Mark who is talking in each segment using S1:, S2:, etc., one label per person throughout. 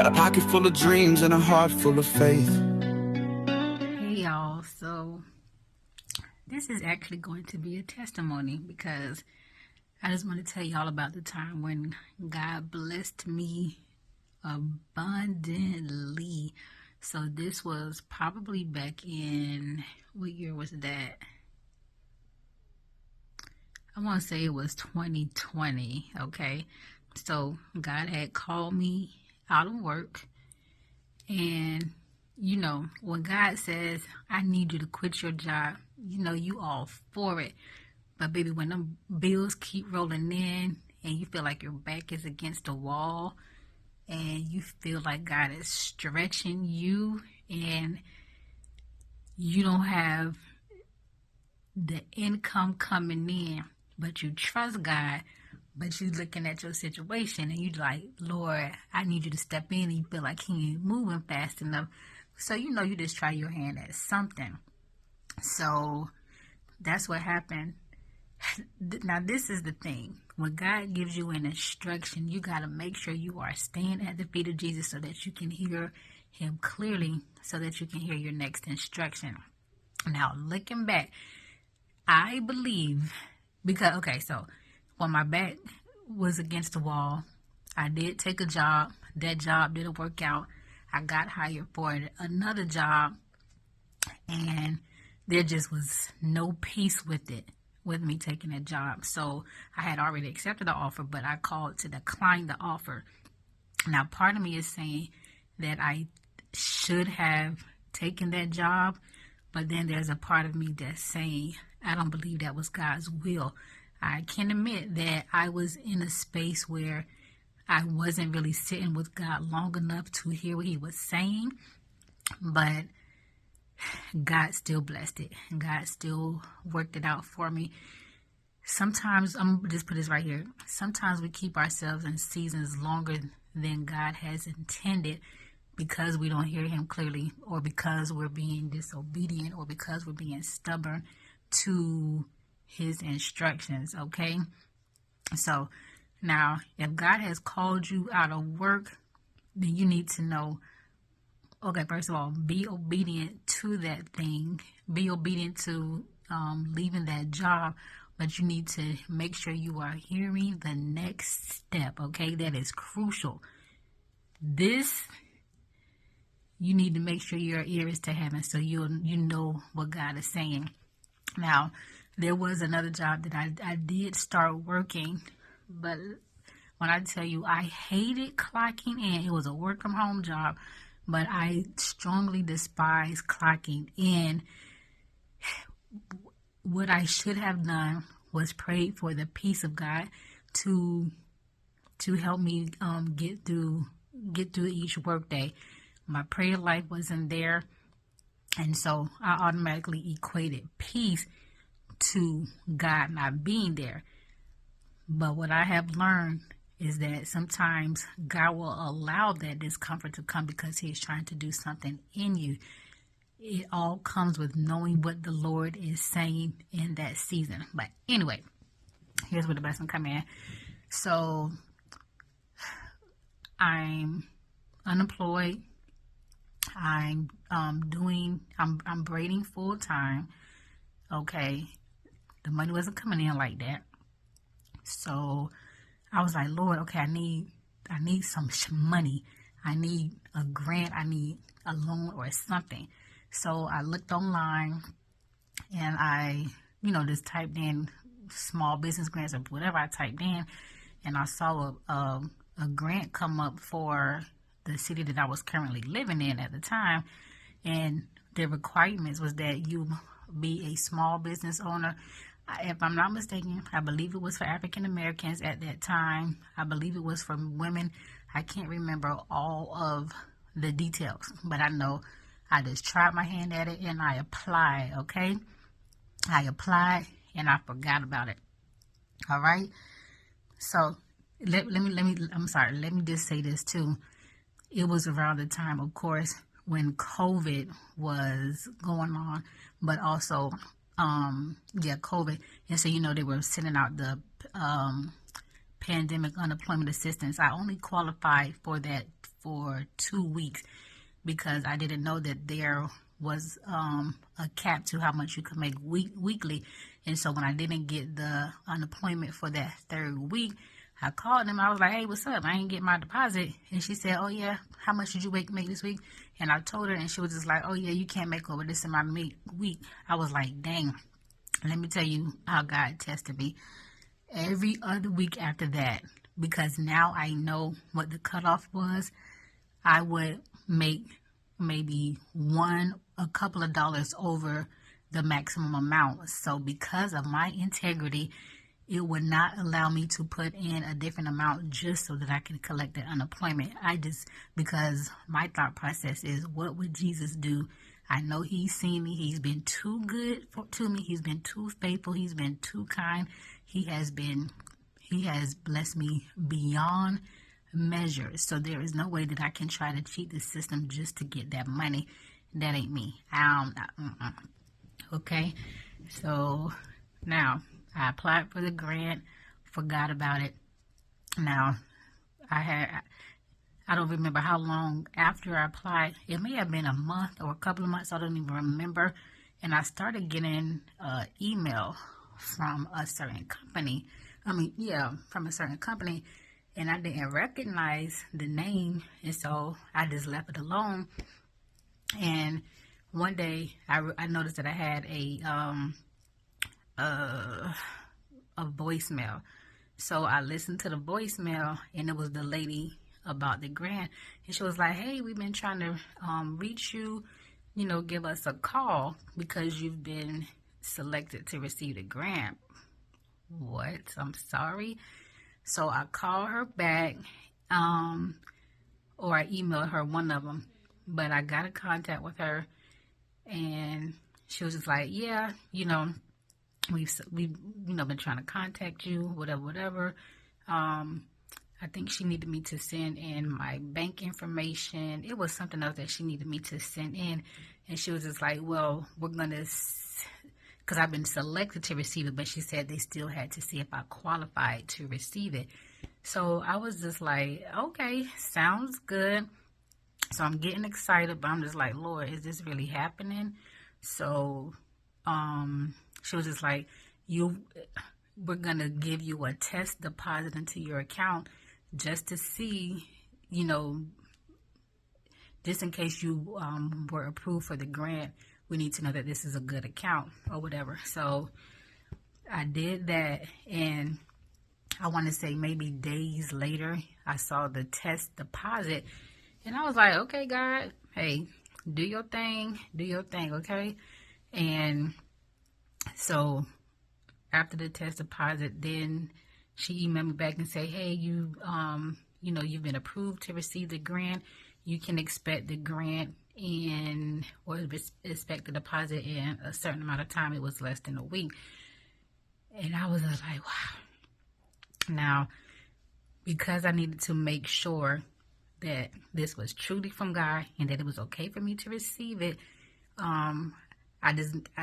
S1: Got a pocket full of dreams and a heart full of faith.
S2: Hey y'all, so this is actually going to be a testimony because I just want to tell y'all about the time when God blessed me abundantly. So this was probably back in, what year was that? I want to say it was 2020, okay? So God had called me out of work, and you know, when God says, I need you to quit your job, you know, you all for it. But baby, when them bills keep rolling in and you feel like your back is against the wall and you feel like God is stretching you and you don't have the income coming in, but you trust God, but you looking at your situation and you like, Lord, I need you to step in, and you feel like he ain't moving fast enough. So, you know, you just try your hand at something. So that's what happened. Now, this is the thing. When God gives you an instruction, you got to make sure you are staying at the feet of Jesus so that you can hear him clearly, so that you can hear your next instruction. Now, looking back, I believe, because, okay, so when my back was against the wall, I did take a job. That job didn't work out. I got hired for another job, and there just was no peace with it, with me taking a job. So I had already accepted the offer, but I called to decline the offer. Now, part of me is saying that I should have taken that job, but then there's a part of me that's saying I don't believe that was God's will. I can admit that I was in a space where I wasn't really sitting with God long enough to hear what he was saying, but God still blessed it. God still worked it out for me. Sometimes, I'm going to just put this right here. Sometimes we keep ourselves in seasons longer than God has intended because we don't hear him clearly, or because we're being disobedient, or because we're being stubborn to his instructions, okay? So now, if God has called you out of work, then you need to know, okay, first of all, be obedient to that thing. Be obedient to leaving that job, but you need to make sure you are hearing the next step, okay? That is crucial. This, you need to make sure your ear is to heaven so you know what God is saying. Now, there was another job that I did start working, but when I tell you I hated clocking in, it was a work from home job, but I strongly despise clocking in. What I should have done was prayed for the peace of God to help me get through each workday. My prayer life wasn't there, and so I automatically equated peace to God not being there. But what I have learned is that sometimes God will allow that discomfort to come because he's trying to do something in you. It all comes with knowing what the Lord is saying in that season. But anyway, here's where the blessing come in. So I'm unemployed. I'm braiding full time. Okay. The money wasn't coming in like that. So I was like, Lord, okay, I need some money. I need a grant. I need a loan or something. So I looked online and I, just typed in small business grants or whatever I typed in, and I saw a grant come up for the city that I was currently living in at the time, and the requirements was that you be a small business owner. If I'm not mistaken, I believe it was for African Americans at that time. I believe it was for women. I can't remember all of the details, but I know I just tried my hand at it and I applied, okay? I applied and I forgot about it. All right? So let me just say this too. It was around the time, of course, when COVID was going on, but also COVID. And so, they were sending out the pandemic unemployment assistance. I only qualified for that for 2 weeks because I didn't know that there was a cap to how much you could make weekly. And so when I didn't get the unemployment for that 3rd week, I called them. I was like, hey, what's up? I ain't get my deposit. And she said, oh, yeah, how much did you make this week? And I told her, and she was just like, oh, yeah, you can't make over this amount of week. I was like, dang. Let me tell you how God tested me. Every other week after that, because now I know what the cutoff was, I would make maybe a couple of dollars over the maximum amount. So because of my integrity, it would not allow me to put in a different amount just so that I can collect the unemployment. Because my thought process is, what would Jesus do? I know he's seen me. He's been too good to me. He's been too faithful. He's been too kind. He has blessed me beyond measure. So there is no way that I can try to cheat the system just to get that money. That ain't me. Okay. So now I applied for the grant, forgot about it. Now, I don't remember how long after I applied. It may have been a month or a couple of months. I don't even remember. And I started getting an email from a certain company. From a certain company. And I didn't recognize the name. And so I just left it alone. And one day I noticed that I had a voicemail. So I listened to the voicemail, and it was the lady about the grant. And she was like, hey, we've been trying to reach you, give us a call because you've been selected to receive the grant. What? I'm sorry. So I called her back, or I emailed her, one of them, but I got in contact with her, and she was just like, yeah, we've been trying to contact you, whatever. I think she needed me to send in my bank information. It was something else that she needed me to send in. And she was just like, well, we're going to, because I've been selected to receive it, but she said they still had to see if I qualified to receive it. So I was just like, okay, sounds good. So I'm getting excited, but I'm just like, Lord, is this really happening? So she was just like, we're going to give you a test deposit into your account just to see, just in case you were approved for the grant, we need to know that this is a good account or whatever. So I did that, and I want to say maybe days later, I saw the test deposit, and I was like, okay, God, hey, do your thing, okay? And so after the test deposit, then she emailed me back and said, hey, you've been approved to receive the grant. You can expect the grant expect the deposit in a certain amount of time. It was less than a week. And I was just like, wow. Now, because I needed to make sure that this was truly from God and that it was okay for me to receive it, I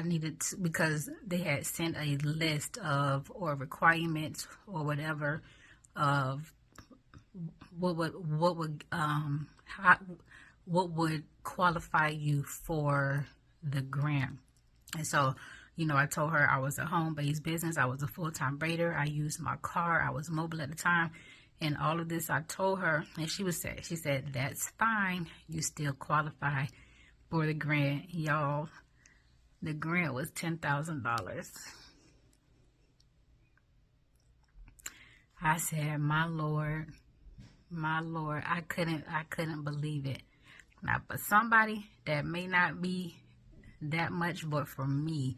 S2: needed to, because they had sent a list of, or requirements or whatever, of what would qualify you for the grant. And so, I told her I was a home-based business. I was a full-time braider. I used my car. I was mobile at the time. And all of this I told her, and she said, that's fine. You still qualify for the grant. Y'all, the grant was $10,000. I said, my Lord, I couldn't believe it. Now, for somebody that may not be that much, but for me,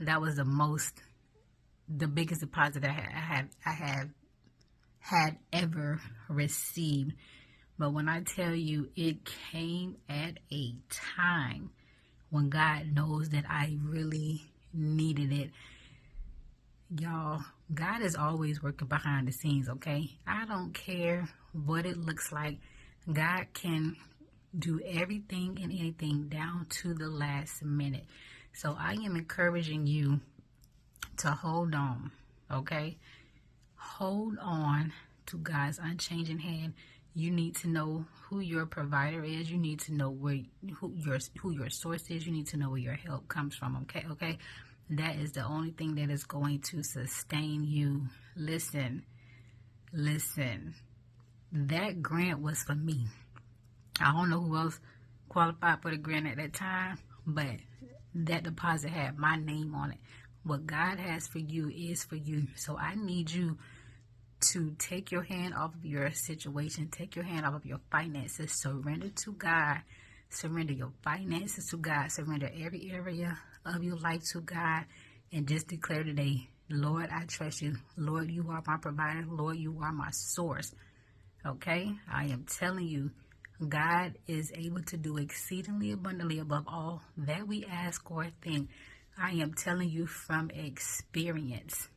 S2: that was the biggest deposit I had ever received. But when I tell you, it came at a time when God knows that I really needed it. Y'all, God is always working behind the scenes, okay? I don't care what it looks like. God can do everything and anything down to the last minute. So I am encouraging you to hold on, okay? Hold on to God's unchanging hand. You need to know who your provider is. You need to know who your source is. You need to know where your help comes from. Okay. That is the only thing that is going to sustain you. Listen. That grant was for me. I don't know who else qualified for the grant at that time, but that deposit had my name on it. What God has for you is for you. So I need you to take your hand off of your situation, take your hand off of your finances, surrender to God, surrender your finances to God, surrender every area of your life to God, and just declare today, Lord, I trust you. Lord, you are my provider. Lord, you are my source. Okay? I am telling you, God is able to do exceedingly abundantly above all that we ask or think. I am telling you from experience.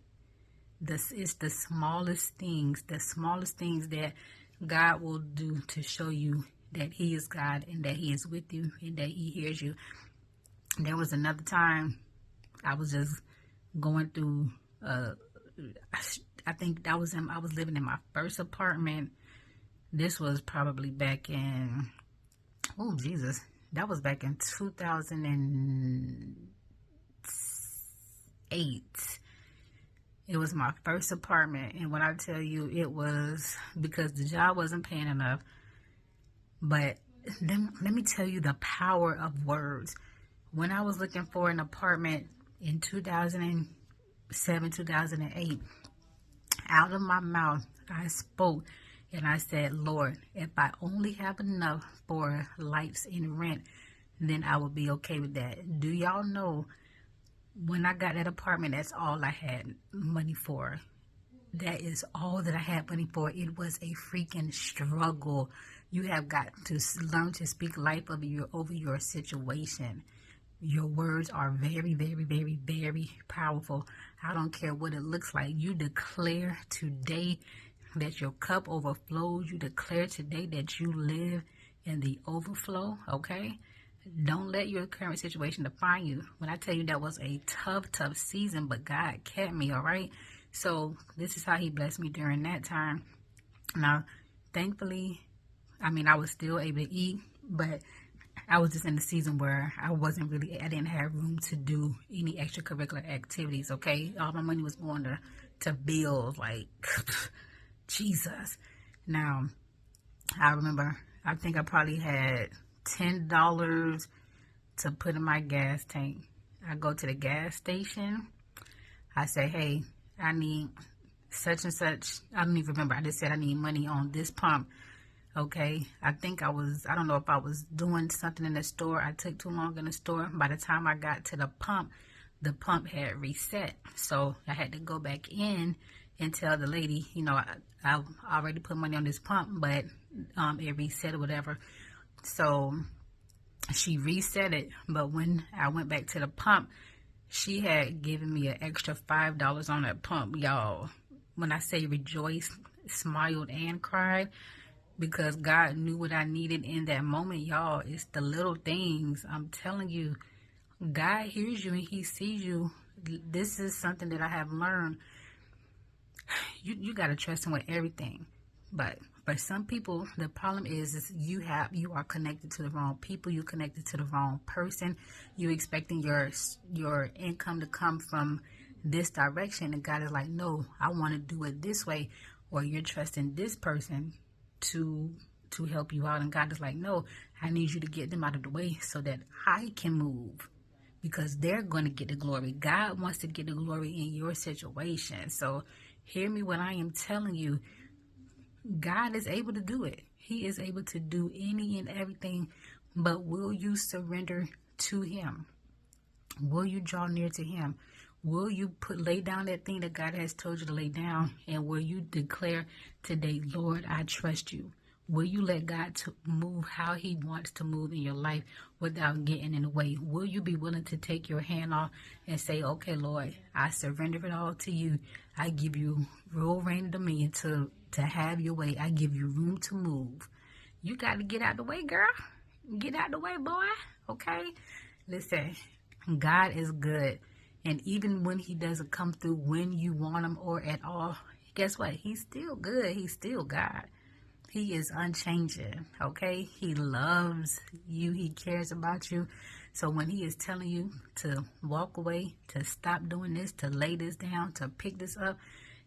S2: This is the smallest things that God will do to show you that He is God and that He is with you and that He hears you. There was another time I was just going through, I think I was living in my first apartment. This was probably back in, that was back in 2008. It was my first apartment, and when I tell you, it was because the job wasn't paying enough. But let me tell you the power of words. When I was looking for an apartment in 2007, 2008, out of my mouth, I spoke and I said, Lord, if I only have enough for lights and rent, then I will be okay with that. Do y'all know? When I got that apartment, that's all I had money for. That is all that I had money for. It was a freaking struggle. You have got to learn to speak life over your situation. Your words are very, very, very, very powerful. I don't care what it looks like. You declare today that your cup overflows. You declare today that you live in the overflow, okay? Don't let your current situation define you. When I tell you that was a tough season, but God kept me, all right? So this is how He blessed me during that time. Now, thankfully, I was still able to eat, but I was just in the season where I didn't have room to do any extracurricular activities, okay? All my money was going to bills, like, Jesus. Now, I remember, I think I probably had $10 to put in my gas tank. I go to the gas station. I say, hey, I need such and such. I don't even remember. I just said I need money on this pump. Okay. I don't know if I was doing something in the store. I took too long in the store. By the time I got to the pump had reset. So I had to go back in and tell the lady, I already put money on this pump, but it reset or whatever. So she reset it, but when I went back to the pump, she had given me an extra $5 on that pump, y'all. When I say rejoiced, smiled, and cried, because God knew what I needed in that moment, y'all. It's the little things. I'm telling you, God hears you and He sees you. This is something that I have learned. You got to trust Him with everything. But for some people, the problem is you are connected to the wrong people. You connected to the wrong person. You expecting your income to come from this direction, and God is like, no, I want to do it this way. Or you're trusting this person to help you out, and God is like, no, I need you to get them out of the way so that I can move, because they're going to get the glory. God wants to get the glory in your situation. So hear me when I am telling you, God is able to do it. He is able to do any and everything, but will you surrender to Him? Will you draw near to Him? Will you lay down that thing that God has told you to lay down? And will you declare today, Lord, I trust you? Will you let God to move how He wants to move in your life without getting in the way? Will you be willing to take your hand off and say, okay, Lord, I surrender it all to you. I give you rule, reign, and dominion to have your way. I give you room to move. You got to get out the way, girl. Get out the way, boy. Okay? Listen, God is good. And even when He doesn't come through when you want Him or at all, guess what? He's still good. He's still God. He is unchanging, okay? He loves you. He cares about you. So when he is telling you to walk away, to stop doing this, to lay this down, to pick this up,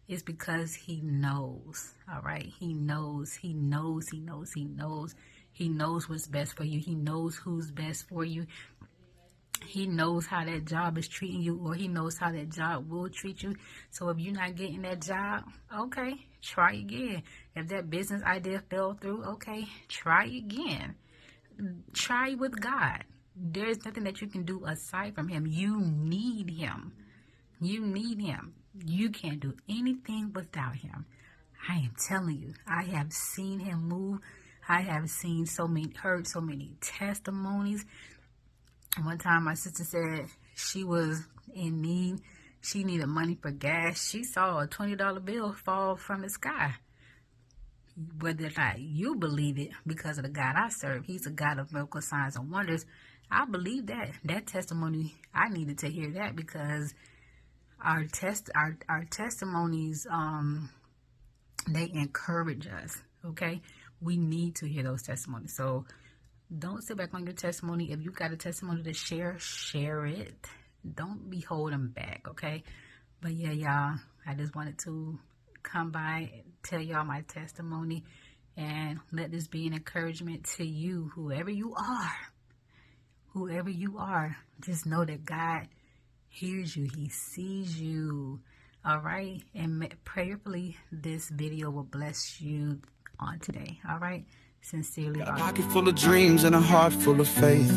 S2: it's because he knows, all right? He knows. He knows what's best for you. He knows who's best for you. He knows how that job is treating you, or he knows how that job will treat you. So if you're not getting that job, okay, try again. If that business idea fell through, okay, try again. Try with God. There's nothing that you can do aside from him. You need him. You need him. You can't do anything without him. I am telling you, I have seen him move. I have seen heard so many testimonies. One time my sister said she was in need. She needed money for gas. She saw a $20 bill fall from the sky. Whether or not you believe it, because of the God I serve, he's a God of miracle signs and wonders. I believe that testimony. I needed to hear that, because our testimonies, they encourage us. Okay, we need to hear those testimonies. So don't sit back on your testimony. If you got a testimony to share, share it. Don't be holding back, okay? But yeah, y'all, I just wanted to come by and tell y'all my testimony, and let this be an encouragement to you, whoever you are. Whoever you are, just know that God hears you. He sees you, all right? And prayerfully, this video will bless you on today, all right? Sincerely,
S1: a pocket full of dreams and a heart full of faith.